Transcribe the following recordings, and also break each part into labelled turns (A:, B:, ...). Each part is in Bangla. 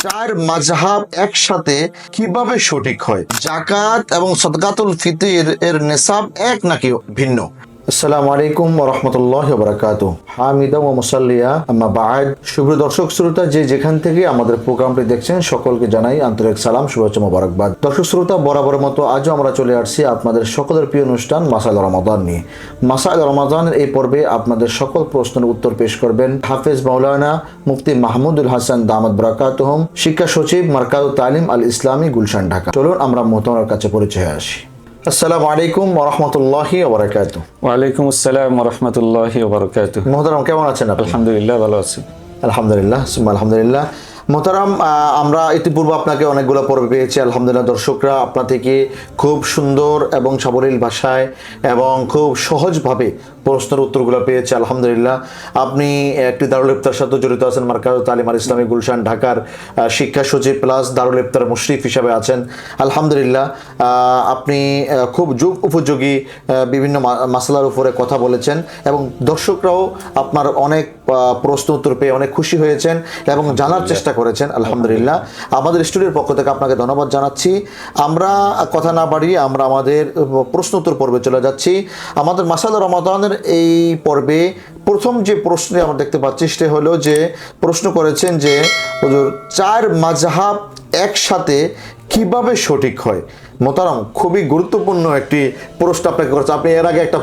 A: চার মাযহাব একসাথে কিভাবে সঠিক হয়? যাকাত এবং সদকাতুল ফিতর এর নিসাব এক নাকি ভিন্ন? আসসালামু আলাইকুম ওয়া রাহমাতুল্লাহি ওয়া বারাকাতুহু। হামিদা ওয়া মুসাল্লিয়া আম্মা বা'দ। সুপ্রিয় দর্শক শ্রোতা, যে যেখান থেকে আমাদের প্রোগ্রামটি দেখছেন সকলকে জানাই আন্তরিক সালাম, শুভেচ্ছা, মোবারকবাদ। দর্শক শ্রোতা, বরাবরের মতো আজও আমরা চলে আসছি আপনাদের সকলের প্রিয় অনুষ্ঠান মাসাইল রমাদান নিয়ে। মাসাইল রমাদানের এই পর্বে আপনাদের সকল প্রশ্নের উত্তর পেশ করবেন হাফেজ মাওলানা মুফতি মাহমুদুল হাসান দামাত বারাকাতুহুম, শিক্ষা সচিব মারকাজুত তালিম আল ইসলামী, গুলশান, ঢাকা। চলুন আমরা মোহতারামের কাছে পরিচয় আসি। আসসালামু আলাইকুম ওয়া রাহমাতুল্লাহি ওয়া বারাকাতুহু।
B: ওয়া আলাইকুম আসসালাম ওয়া রাহমাতুল্লাহি ওয়া বারাকাতুহু।
A: মোহতারাম, কেমন আছেন আপনি?
B: আলহামদুলিল্লাহ, ভালো আছি।
A: আলহামদুলিল্লাহ, আলহামদুলিল্লাহ। মোহতারাম, আমরা ইতিপূর্বে আপনাকে অনেকগুলো পর্ব পেয়েছি। আলহামদুলিল্লাহ, দর্শকরা আপনা থেকে খুব সুন্দর এবং সাবলীল ভাষায় এবং খুব সহজভাবে প্রশ্নের উত্তরগুলো পেয়েছে। আলহামদুলিল্লাহ, আপনি একটি দারুল ইফতার সাথে জড়িত আছেন, মারকাজুত তালিম আল ইসলামী, গুলশান, ঢাকার শিক্ষা সচিব প্লাস দারুল ইফতার মুশরিফ হিসাবে আছেন। আলহামদুলিল্লাহ, আপনি খুব যুগ উপযোগী বিভিন্ন মাসলার উপরে কথা বলেছেন এবং দর্শকরাও আপনার অনেক প্রশ্ন উত্তর পেয়ে অনেক খুশি হয়েছেন এবং জানার চেষ্টা করেছেন। আলহামদুলিল্লাহ, আমাদের স্টুডিওর পক্ষ থেকে আপনাকে ধন্যবাদ জানাচ্ছি। আমরা কথা না বাড়িয়ে আমরা আমাদের প্রশ্ন উত্তর পর্বে চলে যাচ্ছি। আমাদের মাসাইল রমাদানের এই পর্বে প্রথম যে প্রশ্নে আমরা দেখতে পাচ্ছি সেটা হলো যে প্রশ্ন করেছেন যে হুজুর, চার মাযহাব একসাথে কিভাবে সঠিক হয়? মোহতারাম, খুবই গুরুত্বপূর্ণ একটি প্রশ্ন আপনাকে করেছে। আপনি এর আগে একটা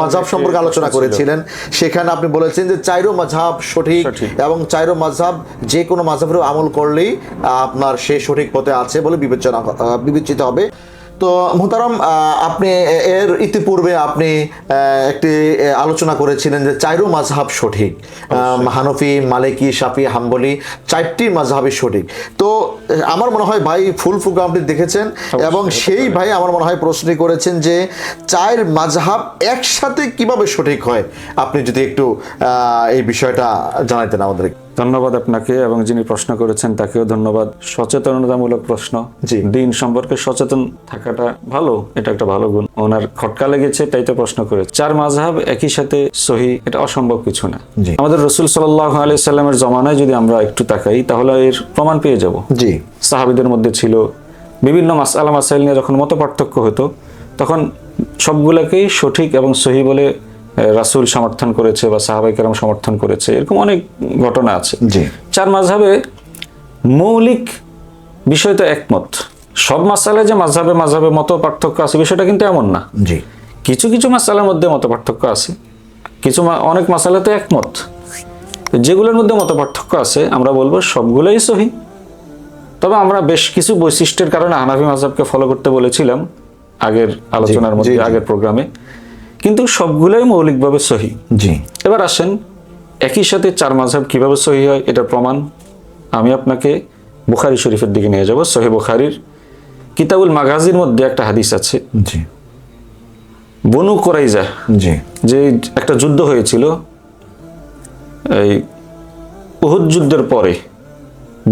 A: মাযহাব সম্পর্কে আলোচনা করেছিলেন, সেখানে আপনি বলেছেন যে চাইরো মাযহাব সঠিক এবং চাইরো মাযহাব যে কোনো মাযহাবের আমল করলেই আপনার সে সঠিক পথে আছে বলে বিবেচিত হবে। তো মোহতারাম, আপনি এর ইতিপূর্বে আপনি একটি আলোচনা করেছিলেন যে চাইরো মাযহাব সঠিক, হানফি, মালিকি, শাফি, হাম্বলি, চারটি মাযহাবই সঠিক। তো আমার মনে হয় ভাই ফুল প্রোগ্রামটি দেখেছেন এবং সেই ভাই আমার মনে হয় প্রশ্নটি করেছেন যে চার মাযহাব একসাথে কিভাবে সঠিক হয়। আপনি যদি একটু এই বিষয়টা জানাইতেন আমাদের।
B: ধন্যবাদ আপনাকে এবং যিনি প্রশ্ন করেছেন তাকেও ধন্যবাদ। সচেতনতামূলক প্রশ্ন, দিন সম্পর্কে সচেতন থাকাটা ভালো, এটা একটা ভালো গুণ। ওনার খটকা লেগেছে তাই তো প্রশ্ন করে। চার মাযহাব একই সাথে সহি, এটা অসম্ভব কিছু না। আমাদের রাসূল সাল্লাল্লাহু আলাইহি সাল্লামের জমানায় যদি আমরা একটু তাকাই তাহলে এর প্রমাণ পেয়ে যাব। সাহাবীদের মধ্যে ছিল বিভিন্ন মাসআলা মাসাইল নিয়ে যখন মত পার্থক্য হতো তখন সবগুলোকেই সঠিক এবং সহি বলে রাসূল সমর্থন করেছে বা সাহাবায়ে কেরাম সমর্থন করেছে, এরকম অনেক ঘটনা আছে। চার মাযহাবে মৌলিক বিষয় তো একমত। সব মাসআলায় যে মাযহাবে মত পার্থক্য আছে বিষয়টা কিন্তু এমন না। কিছু কিছু মাসআলার মধ্যে মত পার্থক্য আছে, অনেক মাসআলাতে একমত। যেগুলোর মধ্যে মত পার্থক্য আছে আমরা বলবো সবগুলোই সহি। তবে আমরা বেশ কিছু বৈশিষ্ট্যের কারণে হানাফি মাযহাবকে ফলো করতে বলেছিলাম আগের আলোচনার মধ্যে, আগের প্রোগ্রামে, কিন্তু সবগুলোই মৌলিকভাবে সহি। এবার আসেন একই সাথে চার মাযহাব কিভাবে সহি হয় এটার প্রমাণ আমি আপনাকে বুখারী শরীফের দিকে নিয়ে যাব। সহিহ বুখারীর কিতাবুল মাগাজির মধ্যে একটা হাদিস আছে। বনু কুরাইজা, যে একটা যুদ্ধ হয়েছিল এই উহুদ যুদ্ধের পরে,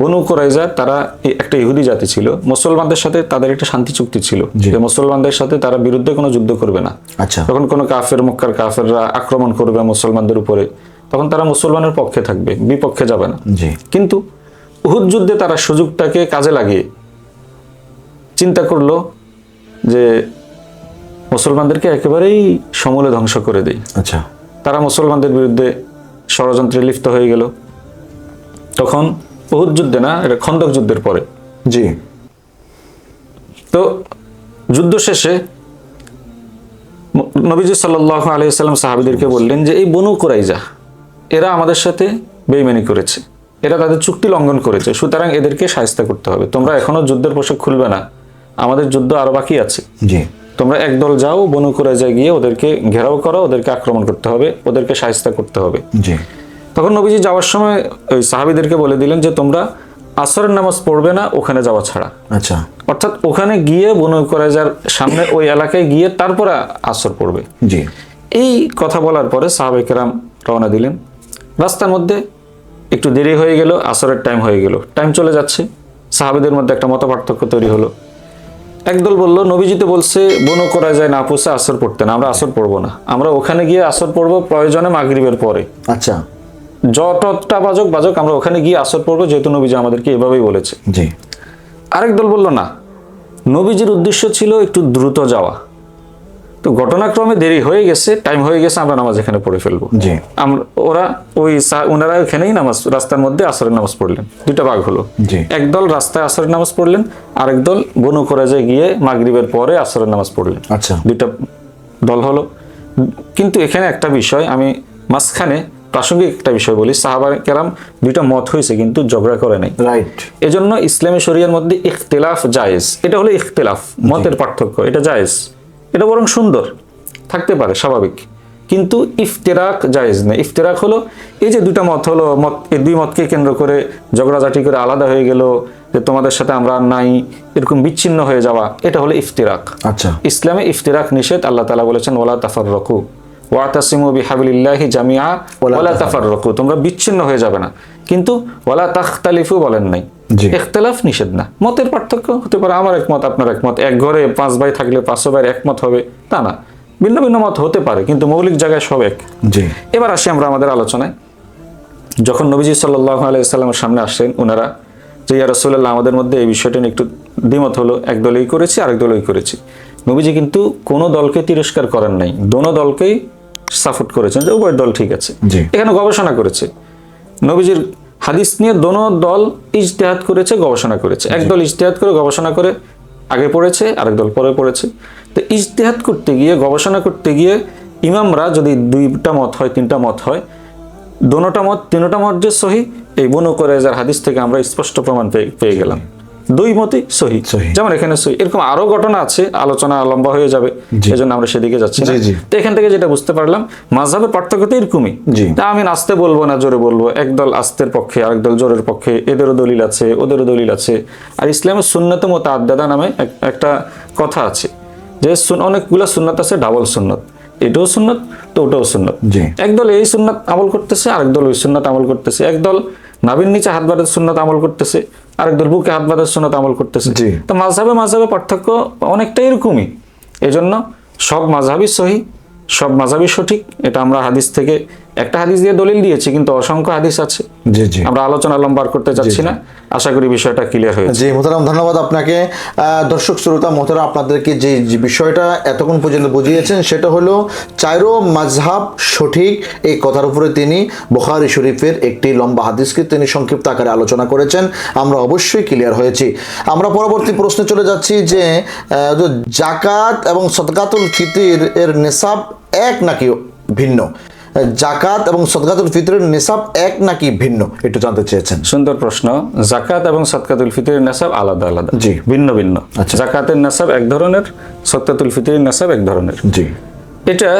B: বনু কুরাইজা তারা একটা ইহুদি জাতি ছিল, মুসলমানদের সাথে তাদের একটা শান্তি চুক্তি ছিল যে মুসলমানদের সাথে তারা বিরুদ্ধে কোনো যুদ্ধ করবে না। তখন কোনো মক্কার কাফেররা আক্রমণ করবে মুসলমানদের উপরে, তখন তারা মুসলমানের পক্ষে থাকবে, বিপক্ষে যাবে না। কিন্তু উহুদ যুদ্ধে তারা সুযোগটাকে কাজে লাগিয়ে চিন্তা করলো যে মুসলমানদেরকে একেবারেই সমূলে ধ্বংস করে দেয়। তারা মুসলমানদের বিরুদ্ধে ষড়যন্ত্রে লিপ্ত হয়ে গেল। তখন উহুদ যুদ্ধে না, এটা খন্দক যুদ্ধের পরে। তো যুদ্ধ শেষে নবীজি সাল্লাল্লাহু আলাইহি ওয়াসাল্লাম সাহাবীদেরকে বললেন যে এই বনু কুরাইজা এরা আমাদের সাথে বেঈমানি করেছে, এরা তাদের চুক্তি লঙ্ঘন করেছে, সুতরাং এদেরকে শায়েস্তা করতে হবে। তোমরা এখনো যুদ্ধের পোশাক খুলবে না, আমাদের যুদ্ধ আরো বাকি আছে। তোমরা একদল যাও, বনু কুরাইজায় গিয়ে ওদেরকে ঘেরাও করো, ওদেরকে আক্রমণ করতে হবে, ওদেরকে শায়েস্তা করতে হবে। তখন নবীজি যাওয়ার সময় ওই সাহাবীদেরকে বলে দিলেন যে তোমরা আসরের নামাজ পড়বে না ওখানে যাওয়া ছাড়া। অর্থাৎ ওখানে গিয়ে বনু কুরাইজার সামনে ওই এলাকায় গিয়ে তারপরে আসর পড়বে। এই কথা বলার পরে সাহাবায়ে কেরাম রওনা দিলেন। রাস্তার মধ্যে একটু দেরি হয়ে গেল, আসরের টাইম হয়ে গেল, টাইম চলে যাচ্ছে। সাহাবীদের মধ্যে একটা মত পার্থক্য তৈরি হলো। একদল বলল নবীজি তো বলছে বনু কুরাইজায় না পৌঁছে আসর পড়তে না, আমরা আসর পড়বো না, আমরা ওখানে গিয়ে আসর পড়বো প্রয়োজনে মাগরিবের পরে। যতটা বাজক আমরা ওখানে গিয়ে আসর পড়বো, যেহেতু নবীজি আমাদেরকে এভাবেই বলেছে।
A: জি।
B: আরেক দল বলল না, নবীজির উদ্দেশ্য ছিল একটু দ্রুত যাওয়া, তো ঘটনাক্রমে দেরি হয়ে গেছে, টাইম হয়ে গেছে, আমরা নামাজ এখানে পড়ে ফেলবো।
A: জি।
B: ওনারা এখানেই নামাজ, রাস্তার মধ্যে আসরের নামাজ পড়লেন। দুইটা ভাগ হলো,
A: জি।
B: একদল রাস্তায় আসরের নামাজ পড়লেন, আরেক দল বনু কুরাইজায় গিয়ে মাগরিবের পরে আসরের নামাজ পড়লেন।
A: আচ্ছা।
B: দুইটা দল হলো। কিন্তু এখানে একটা বিষয়, আমি মাঝখানে প্রাসঙ্গিক একটা বিষয় বলি, সাহাবা কেরাম দুইটা মত হয়েছে কিন্তু ঝগড়া করে নাই।
A: রাইট।
B: এজন্য ইসলামী শরিয়ার মধ্যে ইখতিলাফ জায়েজ, এটা হলো ইখতিলাফ, মতের পার্থক্য, এটা জায়েজ, এটা বরং সুন্দর, থাকতে পারে, স্বাভাবিক। কিন্তু ইফতিরাক জায়েজ নেই। ইফতিরাক হলো এই যে দুইটা মত হলো, এই দুই মতকে কেন্দ্র করে ঝগড়াঝাটি করে আলাদা হয়ে গেল, যে তোমাদের সাথে আমরা নাই, এরকম বিচ্ছিন্ন হয়ে যাওয়া, এটা হলো ইফতিরাক।
A: আচ্ছা।
B: ইসলামে ইফতিরাক নিষেধ। আল্লাহ তাআলা বলেছেন ওয়ালা তাফাররাকু ওয়াতাসিমু বিহাবলিল্লাহি জামিআ ওয়ালা তাফাররাকু, তোমরা বিচ্ছিন্ন হয়ে যাবে না, কিন্তু ওয়ালা তাখতালিফু বলেন নাই। ইখতিলাফ নিষেধ না। মতের পার্থক্য হতে পারে, আমার একমত আপনার একমত, এক ঘরে 5 ভাই থাকলে 500 ভাইয়ের একমত হবে তা না, ভিন্ন ভিন্ন মত হতে পারে, কিন্তু মৌলিক জায়গায় সব এক।
A: জি।
B: এবার আসি আমরা আমাদের আলোচনায়। যখন নবীজি সাল্লাল্লাহু আলাইহি সাল্লামের সামনে আসলেন ওনারা, যে ইয়া রাসূলুল্লাহ আমাদের মধ্যে এই বিষয়টা নিয়ে একটু দ্বিমত হলো, এক দল এই করেছে আরেক দল ওই করেছে। নবীজি কিন্তু কোনো দলকে তিরস্কার করেন নাই, দোনো দলকেই সাপোর্ট করেছেন যে উভয় দল ঠিক আছে। এখানে গবেষণা করেছে নবীজির হাদিস নিয়ে, দোনো দল ইজতিহাদ করেছে, গবেষণা করেছে। এক দল ইজতিহাদ করে গবেষণা করে আগে পড়েছে, আরেক দল পরে পড়েছে। তো ইজতিহাদ করতে গিয়ে, গবেষণা করতে গিয়ে ইমামরা যদি 2টা মত হয়, 3টা মত হয়, দোনোটা মত 3টা মত যে সহি, এই বনু কুরাইজার হাদিস থেকে আমরা স্পষ্ট প্রমাণ পেয়ে গেলাম, 2 মতই সহি। যেমন এখানে সহি, এরকম আরো ঘটনা আছে, আলোচনা লম্বা হয়ে যাবে, এজন্য আমরা সেদিকে যাচ্ছি না। তো এখান থেকে যেটা বুঝতে পারলাম, মাযহাবের পার্থক্য তো এরকমই। তা আমি আস্তে বলবো না জোরে বলবো, একদল আস্তের পক্ষে আরেক দল জোরের পক্ষে, এদেরও দলিল আছে ওদেরও দলিল আছে। আর ইসলামের সুন্নাতে মুতাআদ্দাদা নামে একটা কথা আছে, যে অনেকগুলা সুন্নাত আছে, ডাবল সুন্নাত, এটাও সুন্নাত তো ওটাও সুন্নাত। একদল এই সুন্নাত আমল করতেছে, আরেক দল ওই সুন্নাত আমল করতেছে। একদল নাভির নিচে হাত বাঁধার সুন্নাত আমল করতেছে, আরেক দল বুকে হাত বাঁধার সুন্নাত আমল করতেছে। তো মাযহাবে পার্থক্য অনেকটা এরকমই। এজন্য সব মাযহাবই সহি, সব মাযহাবই সঠিক, এটা আমরা হাদিস থেকে একটা হাদিস দিয়ে দলিল দিয়েছি, কিন্তু অসংখ্য হাদিস আছে। আমরা আলোচনা লম্বা করতে যাচ্ছি না, আশা করি বিষয়টা ক্লিয়ার হয়েছে।
A: জি মোহতারাম, ধন্যবাদ আপনাকে। দর্শক শ্রোতা মোহতারাম, আপনাদেরকে যে বিষয়টা এতক্ষণ পর্যন্ত বুঝিয়েছেন সেটা হলো চাইরো মাযহাব সঠিক, এই কথার উপরে তিনি বুখারী শরীফের একটি লম্বা হাদিসকে তিনি সংক্ষিপ্ত আকারে আলোচনা করেছেন, আমরা অবশ্যই ক্লিয়ার হয়েছি। আমরা পরবর্তী প্রশ্নে চলে যাচ্ছি যে যাকাত এবং সদকাতুল ফিতর এর নিসাব এক নাকি ভিন্ন? যাকাত এবং সদকাতুল ফিতরের নিসাব এক নাকি ভিন্ন, একটু জানতে চেয়েছেন।
B: সুন্দর প্রশ্ন। যাকাত এবং সদকাতুল ফিতরের নিসাব আলাদা আলাদা,
A: জি,
B: ভিন্ন ভিন্ন। যাকাতের নিসাব এক ধরনের, সদকাতুল ফিতরের নিসাব এক ধরনের।
A: জি,
B: এটা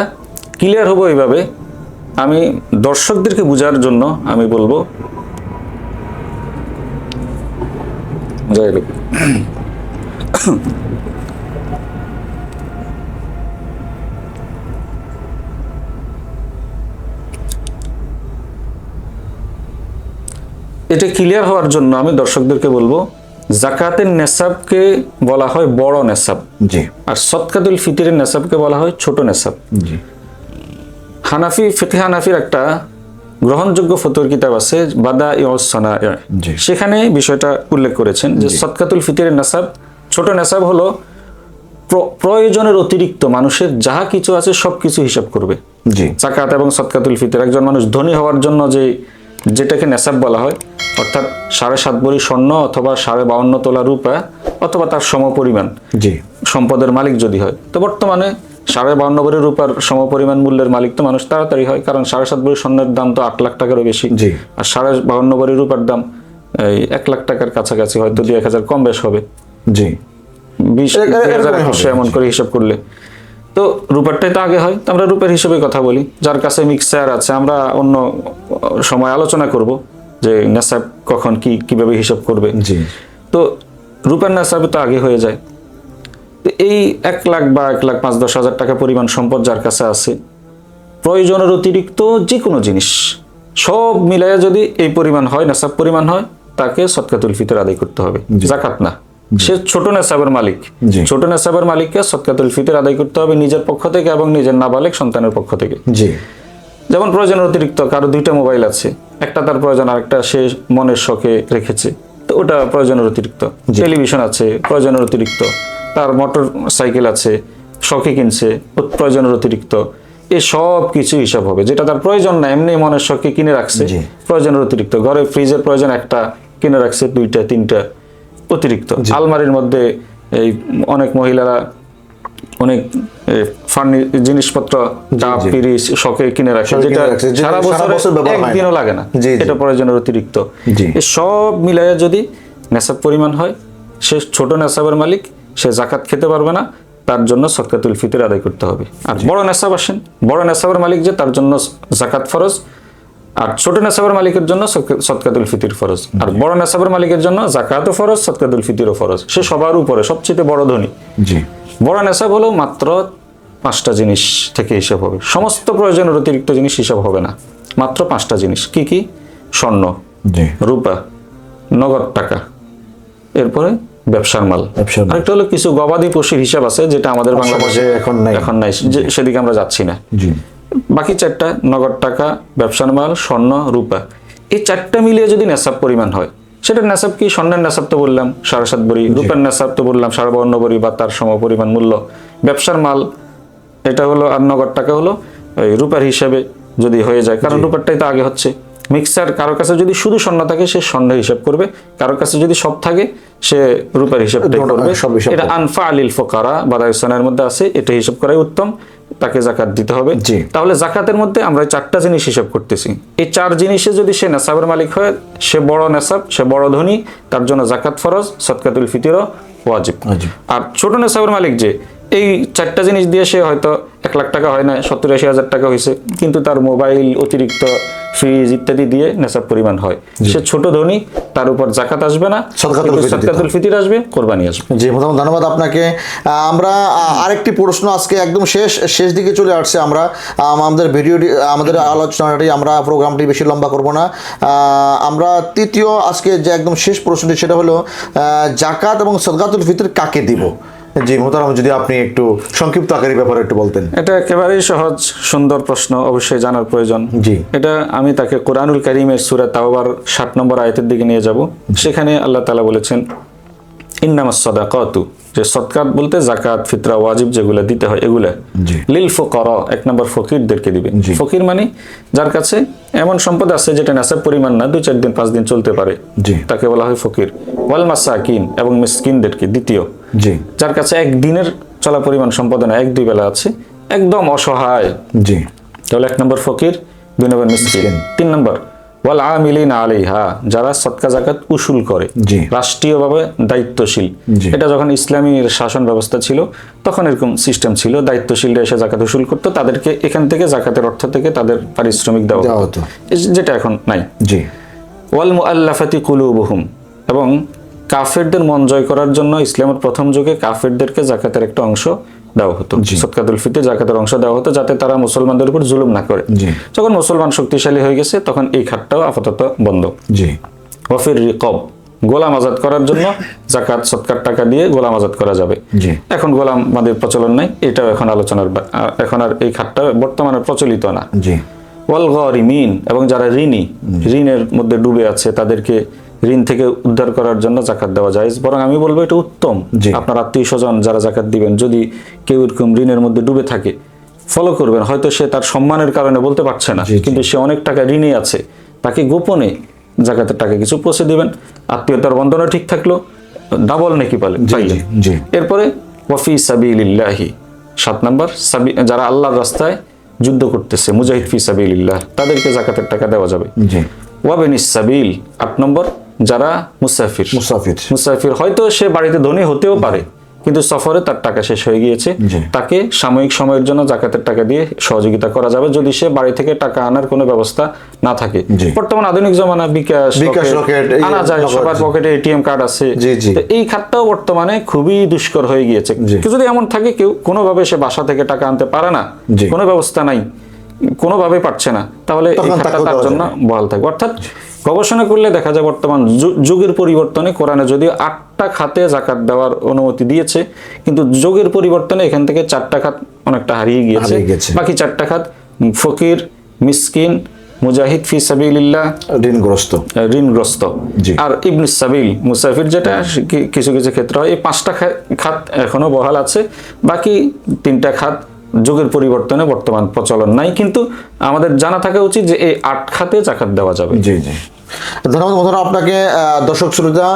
B: ক্লিয়ার হবো এইভাবে, আমি দর্শকদেরকে বোঝার জন্য আমি বলবো, যাই হোক, এটা ক্লিয়ার হওয়ার জন্য আমি দর্শকদেরকে বলবো, যাকাতের নেসাবকে বলা হয় বড় নেসাব,
A: জি,
B: আর সদকাতুল ফিতরের নেসাবকে বলা হয় ছোট নেসাব।
A: জি।
B: ফিকহে হানাফির একটা গ্রহণযোগ্য ফতোয়ার কিতাব আছে বাদাইউস সানাঈ, সেখানে বিষয়টা উল্লেখ করেছেন যে সদকাতুল ফিতরের নেসাব, ছোট নেসাব হলো প্রয়োজনের অতিরিক্ত মানুষের যাহা কিছু আছে সবকিছু হিসাব করবে। যাকাত এবং সদকাতুল ফিতর একজন মানুষ ধনী হওয়ার জন্য যেটাকে নেসাব বলা হয়, অর্থাৎ 7.5 ভরি স্বর্ণ অথবা 52.5 তোলা রূপা অথবা তার সমপরিমাণ সম্পদের মালিক যদি হয়, তো বর্তমানে 52.5 ভরি রূপার সমপরিমাণ মূল্যের মালিক তো মানুষ তাড়াতাড়ি হয়, কারণ 7.5 ভরি স্বর্ণের দাম তো 8 লাখ টাকারও বেশি, আর 52.5 ভরি রূপার দাম 1 লাখ টাকার কাছাকাছি, হয়তো 2-1000 কম বেশ হবে, 20,000 এমন করে হিসাব করলে। তো রূপারটাই তো আগে হয়, তো আমরা রূপের হিসেবে কথা বলি। যার কাছে মিক্সার আছে, আমরা অন্য সময় আলোচনা করব যে নেসাব কখন কিভাবে হিসাব করবে। তো রূপার নেসাবে তো আগে হয়ে যায়। তো এই 1 লাখ বা 1,05,10,000 টাকা পরিমাণ সম্পদ যার কাছে আছে, প্রয়োজনের অতিরিক্ত যে কোনো জিনিস সব মিলাইয়া যদি এই পরিমাণ হয়, নেসাব পরিমাণ হয়, তাকে সদকাতুল ফিতর আদায় করতে হবে, যাকাত না। সে ছোট নেসাবের মালিক, ছোট নেসাবের মালিককে সদকাতুল ফিতর আদায় করতে হবে নিজের পক্ষ থেকে এবং নিজের নাবালেগ সন্তানের পক্ষ থেকে। যেমন প্রয়োজনের অতিরিক্ত কারো 2টা মোবাইল আছে, একটা তার প্রয়োজন, আরেকটা সে মনের শখে রেখেছে, তো ওটা প্রয়োজনের অতিরিক্ত। টেলিভিশন আছে প্রয়োজনের অতিরিক্ত, তার মোটর সাইকেল আছে শখে কিনছে প্রয়োজনের অতিরিক্ত, এই সব কিছু হিসাব হবে। যেটা তার প্রয়োজন না, এমনি মনের শখে কিনে রাখছে প্রয়োজনের অতিরিক্ত। ঘরে ফ্রিজের প্রয়োজন একটা, কিনে রাখছে 2টা 3টা অতিরিক্ত। আলমারির মধ্যে এই অনেক মহিলারা অনেক জিনিসপত্র ডাব পিরিচ শখে কিনে রাখে, যেটা সারা বছর একদিনও লাগে না, এটা প্রয়োজনের অতিরিক্ত। এই সব মিলাইয়া যদি নেশাব পরিমাণ হয়, সে ছোট নেশাবের মালিক, সে জাকাত খেতে পারবে না, তার জন্য সদকাতুল ফিতর আদায় করতে হবে। আর বড় নেশাব আসেন, বড় নেশাবের মালিক যে, তার জন্য জাকাত ফরজ, আর ছোট নেশাবের মালিকের জন্য সদকাতুল ফিতর ফরজ। আর বড় নেশাবের মালিকের জন্য জাকাতও ফরজ, সদকাতুল ফিতরও ফরজ। সে সবার উপরে সবচেয়ে বড় ধনী। বড় নেশাব হলো মাত্র 5টা জিনিস থেকে হিসাব হবে, সমস্ত প্রয়োজনের অতিরিক্ত জিনিস হিসাব হবে না, মাত্র 5টা জিনিস। কি কি? স্বর্ণ, রূপা, নগদ টাকা, এরপরে ব্যবসার মাল, আরেকটা হলো কিছু গবাদি পশুর হিসাব আছে, যেটা আমাদের বাংলাদেশে এখন নাই, সেদিকে আমরা যাচ্ছি না। বাকি 4টা, নগদ টাকা, ব্যবসার মাল, স্বর্ণ, রূপা, এই 4টা মিলিয়ে যদি নেশাব পরিমাণ হয়, সেটার নেশাব কি? স্বর্ণের নেশাব তো বললাম 7.5 ভরি, রূপার নেশাব তো বললাম 52 ভরি বা তার সম পরিমাণ মূল্য। ব্যবসার মাল এটা হলো, আর নগদ টাকা হলো ওই রূপার হিসাবে যদি হয়ে যায়, কারণ রূপারটাই তো আগে হচ্ছে। মিক্সার কারো কাছে যদি শুধু স্বর্ণ থাকে, সে স্বর্ণের হিসাব করবে, কারো কাছে যদি সব থাকে, সে রূপার হিসাবটাই করবে। এটা আনফা আলিল ফোকারা বাদায়ুসানের মধ্যে আছে, এটা হিসাব করাই উত্তম, তাকে জাকাত দিতে হবে। তাহলে জাকাতের মধ্যে আমরা 4টা জিনিস হিসাব করতেছি। এই 4 জিনিসে যদি সে নেশাবের মালিক হয়, সে বড় নেশাব, সে বড় ধনী, তার জন্য জাকাত ফরজ, সদকাতুল ফিতরও ওয়াজিব। আর ছোট নেশাবের মালিক যে, এই 4টা জিনিস দিয়ে সে হয়তো 1 লাখ টাকা হয় না, 70-80 হাজার টাকা হয়েছে, কিন্তু তার মোবাইল, অতিরিক্ত ফ্রিজ ইত্যাদি দিয়ে নেশাব পরিমাণ হয়, সে ছোট ধনী, তার উপর জাকাত আসবে না, সদকাতুল ফিতর আসবে, কোরবানি আসবে।
A: জি, ধন্যবাদ আপনাকে। আমরা আরেকটি প্রশ্ন, আজকে একদম শেষ দিকে চলে আসছে, আমরা আমাদের ভিডিওটি, আমাদের আলোচনাটি, আমরা প্রোগ্রামটি বেশি লম্বা করব না। আমরা তৃতীয় আজকে যে একদম শেষ প্রশ্নটি, সেটা হলো জাকাত এবং সদকাতুল ফিতর কাকে দিব? জি মোহতারাম, যদি আপনি একটু সংক্ষিপ্ত আকারে ব্যাপারে একটু বলতেন।
B: এটা একেবারেই সহজ সুন্দর প্রশ্ন, অবশ্যই জানার প্রয়োজন।
A: জি,
B: এটা আমি তাকে কোরআনুল কারীমের সূরা তাওবার 60 নম্বর আয়াতের দিকে নিয়ে যাব। সেখানে আল্লাহ তাআলা বলেছেন, ইন্নামাস সাদাকাতু, যে সদকাত বলতে জাকাত, ফিতরা, ওয়াজিব যেগুলো দিতে হয় এগুলা, লিল ফুকারা, 1 নম্বর ফকিরদেরকে দিবেন। ফকির মানে যার কাছে এমন সম্পদ আছে যেটা নেশাব পরিমাণ না, 2-4 দিন 5 দিন চলতে পারে, তাকে বলা হয় ফকির। ওয়াল মাসাকিন, এবং মিসকিনদেরকে দ্বিতীয়, যার কাছে 1 দিনের চলা পরিমাণ সম্পদ না, 1-2 বেলা আছে, একদম অসহায়, তাহলে 1 নম্বর ফকির, 2 নম্বর মিসকিন। 3 নম্বর ওয়াল আমিলিনা আলাইহা, যারা সদকা জাকাত উসুল করে, রাষ্ট্রীয়ভাবে দায়িত্বশীল। এটা যখন ইসলামী শাসন ব্যবস্থা ছিল, তখন এরকম সিস্টেম ছিল, দায়িত্বশীলরা এসে জাকাত উসুল করতো, তাদেরকে এখান থেকে জাকাতের অর্থ থেকে তাদের পারিশ্রমিক দেওয়া হতো, যেটা এখন নাই। ওয়াল মুআল্লাফাতি কুলুবুহুম, এবং কাফেরদের মন জয় করার জন্য ইসলামের প্রথম যুগে কাফেরদেরকে জাকাতের একটা অংশ দেওয়া হতো, সদকাতুল ফিতর জাকাতের অংশ দেওয়া হতো, যাতে তারা মুসলমানদের উপর জুলুম না করে। যখন মুসলমান শক্তিশালী হয়ে গেছে, তখন এই খাতটাও আপাতত বন্ধ। ওয়াফির রিকাব, গোলাম আজাদ করার জন্য জাকাত সদকার টাকা দিয়ে গোলাম আজাদ করা যাবে। এখন গোলাম আমাদের প্রচলন নাই, এটাও এখন আলোচনার, এখন আর এই খাতটা বর্তমানে প্রচলিত না। ওয়াল গারিমিন, এবং যারা ঋণী, ঋণের মধ্যে ডুবে আছে, তাদেরকে ঋণ থেকে উদ্ধার করার জন্য জাকাত দেওয়া যায়। বরং আমি বলবো এটা উত্তম। আপনার আত্মীয় স্বজন যারা জাকাত দিবেন, যদি কেউ এরকম ঋণের মধ্যে ডুবে থাকে, ফলো করবেন। হয়তো সে তার সম্মানের কারণে বলতে পারছে না, কিন্তু সে অনেক টাকা ঋণে আছে, তাকে গোপনে জাকাতের টাকা কিছু পৌঁছে দিবেন। আত্মীয়তার বন্ধনও ঠিক থাকলো, ডাবল নেকি পাইলেন। এরপরে ওয়াফি সাবিলিল্লাহি, 7 নম্বর, যারা আল্লাহর রাস্তায় যুদ্ধ করতেছে, মুজাহিদ ফি সাবিলিল্লাহ, তাদেরকে জাকাতের টাকা দেওয়া যাবে। ওয়াবিনিস সাবিল, 8 নম্বর, যারা মুসাফির, হয়তো সে বাড়িতে ধনী হতেও পারে, কিন্তু সফরে তার টাকা শেষ হয়ে গিয়েছে, তাকে সাময়িক সময়ের জন্য জাকাতের টাকা দিয়ে সহযোগিতা করা যাবে, যদি সে বাড়ি থেকে টাকা আনার কোনো ব্যবস্থা না থাকে। বর্তমান আধুনিক জমানা বিকাশ আনা যায়, সবার পকেটে এটিএম কার্ড আছে, এই খাতটাও বর্তমানে খুবই দুষ্কর হয়ে গিয়েছে। যদি এমন থাকে কেউ কোনোভাবে সে বাসা থেকে টাকা আনতে পারে না, কোনো ব্যবস্থা নাই, কোনোভাবে পারছে না, তাহলে এই খাতটা তার জন্য বহাল থাকবে। অর্থাৎ গবেষণা করলে দেখা যায় বর্তমান যুগের পরিবর্তনে কোরআনে যদিও 8টা খাতে জাকাত দেওয়ার অনুমতি দিয়েছে, কিন্তু যুগের পরিবর্তনে এখান থেকে 4টা খাত অনেকটা হারিয়ে গিয়েছে। বাকি 4টা খাত ফকির, মিসকিন, মুজাহিদ ফি সাবিলিল্লাহ
A: ঋণগ্রস্ত।
B: ঋণগ্রস্ত,
A: জি।
B: আর ইবনে সাবিল মুসাফির, যেটা কিছু কিছু ক্ষেত্রে হয়। এই 5টা খাত এখনো বহাল আছে, বাকি 3টা খাত যুগের পরিবর্তনে বর্তমান প্রচলন নাই, কিন্তু আমাদের জানা থাকা উচিত যে এই 8 খাতে যাকাত দেওয়া যাবে।
A: জি জি, ধন্যবাদ মোহতারাম আপনাকে। দর্শক শ্রোতা,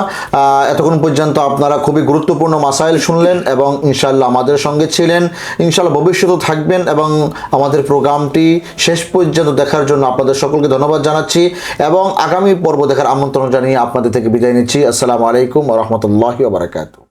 A: এতক্ষণ পর্যন্ত আপনারা খুবই গুরুত্বপূর্ণ মাসাইল শুনলেন এবং ইনশাআল্লাহ আমাদের সঙ্গে ছিলেন, ইনশাআল্লাহ ভবিষ্যতেও থাকবেন এবং আমাদের প্রোগ্রামটি শেষ পর্যন্ত দেখার জন্য আপনাদের সকলকে ধন্যবাদ জানাচ্ছি এবং আগামী পর্ব দেখার আমন্ত্রণ জানিয়ে আপনাদের থেকে বিদায় নিচ্ছি। আসসালামু আলাইকুম ওয়া রাহমাতুল্লাহি ওয়া বারাকাতুহু।